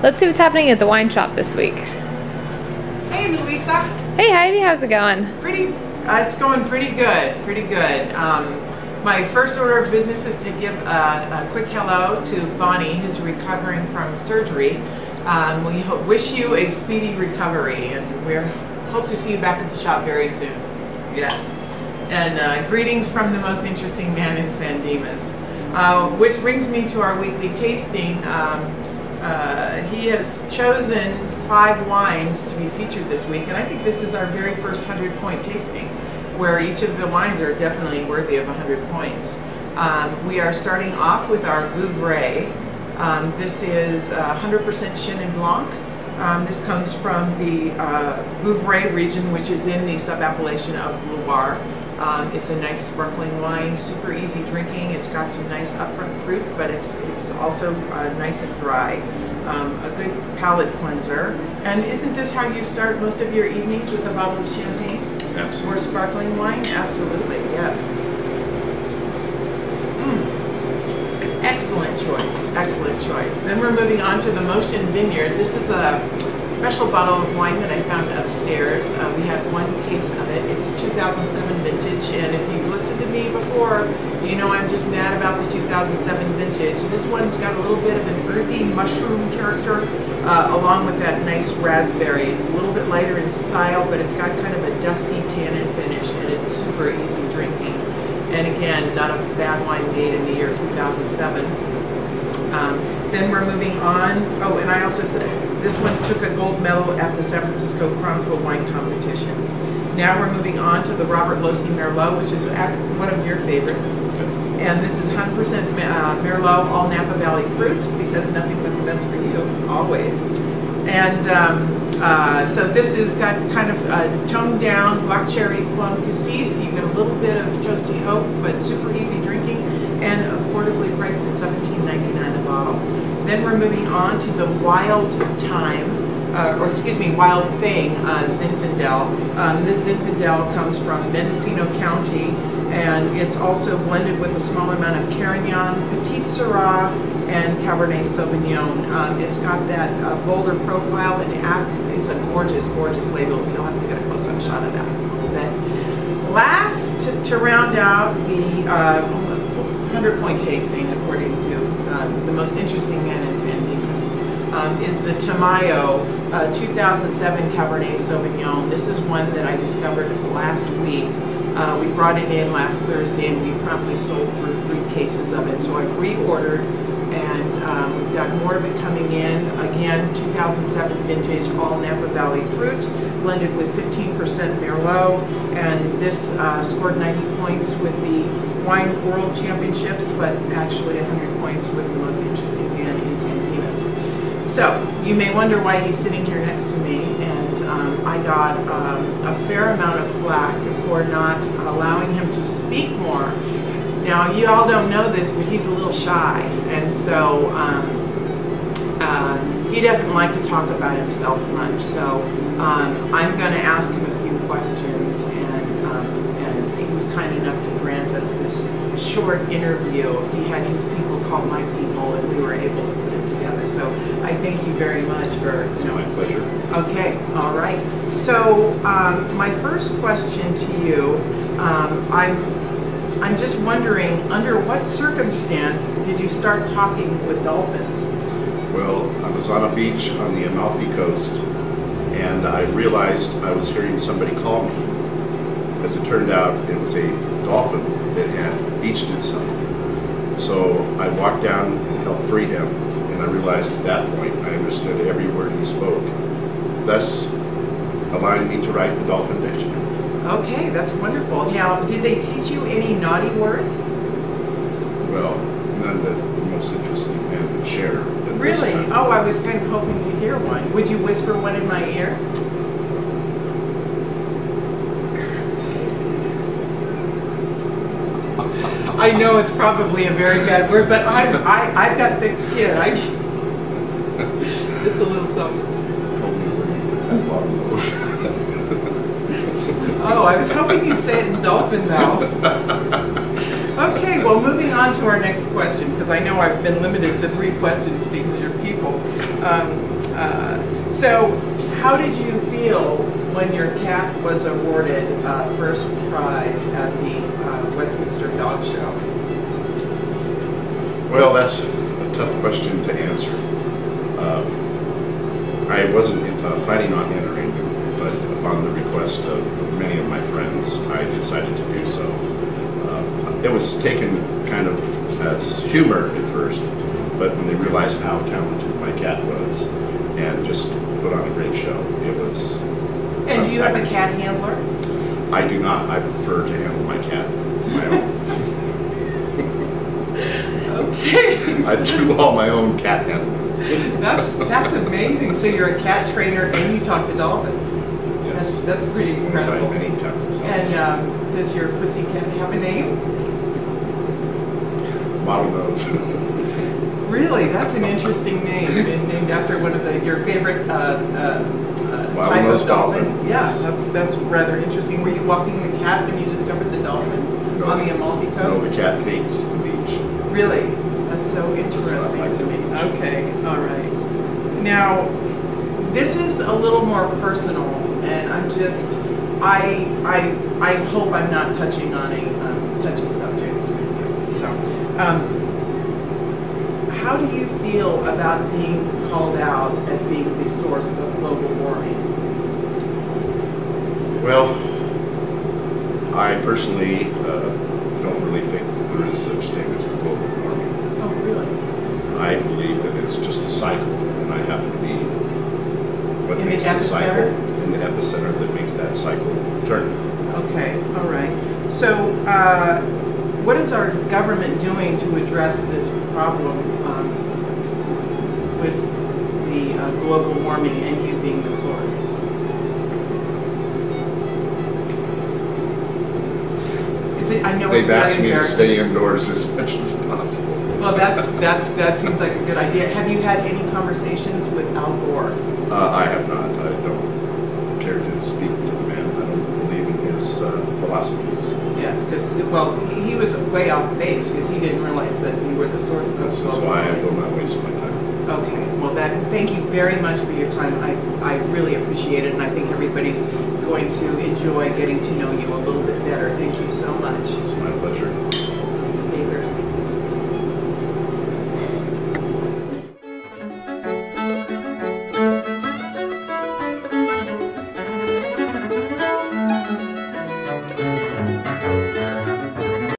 Let's see what's happening at the wine shop this week. Hey, Louisa. Hey, Heidi, how's it going? It's going pretty good, my first order of business is to give a quick hello to Bonnie, who's recovering from surgery. We wish you a speedy recovery, and we hope to see you back at the shop very soon. Yes. And greetings from the most interesting man in San Dimas. Which brings me to our weekly tasting. He has chosen 5 wines to be featured this week, and I think this is our very first 100-point tasting, where each of the wines are definitely worthy of 100 points. We are starting off with our Vouvray. This is 100% Chenin Blanc. This comes from the Vouvray region, which is in the subappellation of Loire. It's a nice sparkling wine, super easy drinking. It's got some nice upfront fruit, but it's also nice and dry. A good palate cleanser. And isn't this how you start most of your evenings, with a bottle of champagne? Absolutely. Or sparkling wine? Absolutely, yes. Excellent choice, excellent choice. Then we're moving on to the Motion Vineyard. This is a special bottle of wine that I found upstairs. We had 1 case of it. It's 2007 vintage, and if you've listened to me before, you know I'm just mad about the 2007 vintage. This one's got a little bit of an earthy mushroom character, along with that nice raspberry. It's a little bit lighter in style, but it's got kind of a dusty tannin finish, and it's super easy drinking. And again, not a bad wine made in the year 2007. Then we're moving on. Oh, and I also said this one took a gold medal at the San Francisco Chronicle Wine Competition. Now we're moving on to the Robert Losey Merlot, which is one of your favorites. And this is 100% Merlot, all Napa Valley fruit, because nothing but the best for you, always. And so this has got kind of a toned down black cherry plum cassis. You get a little bit of toasty oak, but super easy drinking, and affordably priced at $17.99 a bottle. Then we're moving on to the Wild Wild Thing Zinfandel. This Zinfandel comes from Mendocino County, and it's also blended with a small amount of Carignan, Petit Syrah, and Cabernet Sauvignon. It's got that bolder profile, and it's a gorgeous, gorgeous label. You'll have to get a close-up shot of that in a little bit. Last, to round out the 100-point tasting, according to the most interesting man in San Dimas, is the Tamayo 2007 Cabernet Sauvignon. This is one that I discovered last week. We brought it in last Thursday, and we promptly sold through 3 cases of it. So I've reordered, and we've got more of it coming in. Again, 2007 vintage, all Napa Valley fruit, blended with 15% Merlot, and this scored 90 points with the Wine World Championships, but actually 100 points with the most interesting man in San Dimas. So you may wonder why he's sitting here next to me, and I got a fair amount of flack for not allowing him to speak more. Now, you all don't know this, but he's a little shy, and so he doesn't like to talk about himself much. So I'm going to ask him a few questions, and he was kind enough to grant us this short interview. He had his people call my people, and we were able to put it together. So I thank you very much for... It's my pleasure. Okay, all right. So my first question to you, I'm just wondering, under what circumstance did you start talking with dolphins? Well, I was on a beach on the Amalfi Coast, and I realized I was hearing somebody call me. As it turned out, it was a dolphin that had beached itself. So I walked down and helped free him, and I realized at that point I understood every word he spoke, thus allowing me to write the Dolphin Dictionary. Okay, that's wonderful. Now, did they teach you any naughty words? Well, none that the most interesting man would share. Really? Oh, I was kind of hoping to hear one. Would you whisper one in my ear? I know it's probably a very bad word, but I've got thick skin. Just a little something. Oh, I was hoping you'd say it in dolphin though. Okay, well, moving on to our next question, because I know I've been limited to 3 questions because you're people. So, how did you feel when your cat was awarded first prize at the Westminster Dog Show? Well, that's a tough question to answer. I wasn't planning on entering, but upon the request of many of my friends, I decided to do so. It was taken kind of as humor at first, but when they realized how talented my cat was, and just put on a great show, it was. And do you have a cat handler? I do not. I prefer to handle my cat my own. Okay. I do all my own cat handling. That's amazing. So you're a cat trainer and you talk to dolphins. Yes. That's pretty incredible. Many times. And does your pussycat have a name? Model nose. Really, that's an interesting name. Named after one of your favorite type of dolphin. Yeah, that's rather interesting. Were you walking the cat when you discovered the dolphin on the Amalfi Coast? No, the cat hates the beach. Really? That's so interesting to me. Okay, all right. Now, this is a little more personal, and I hope I'm not touching on a touchy subject. So, how do you feel about being called out as being the source of global warming? Well, I personally don't really think there is such thing as global warming. Oh, really? I believe that it's just a cycle, and I happen to be what In makes the the cycle epicenter? in the epicenter that makes that cycle turn. Okay, all right. So, what is our government doing to address this problem with the global warming and you being the source? I know They've it's very asked me to embarrassing. stay indoors as much as possible. Well, that seems like a good idea. Have you had any conversations with Al Gore? I have not. I don't care to speak to the man. I don't believe in his philosophies. Yes, because he was way off base because he didn't realize that you were the source of This is global why I warming. will not waste my time. Okay, well thank you very much for your time. I really appreciate it, and I think everybody's going to enjoy getting to know you a little bit better. Thank you so much. It's my pleasure.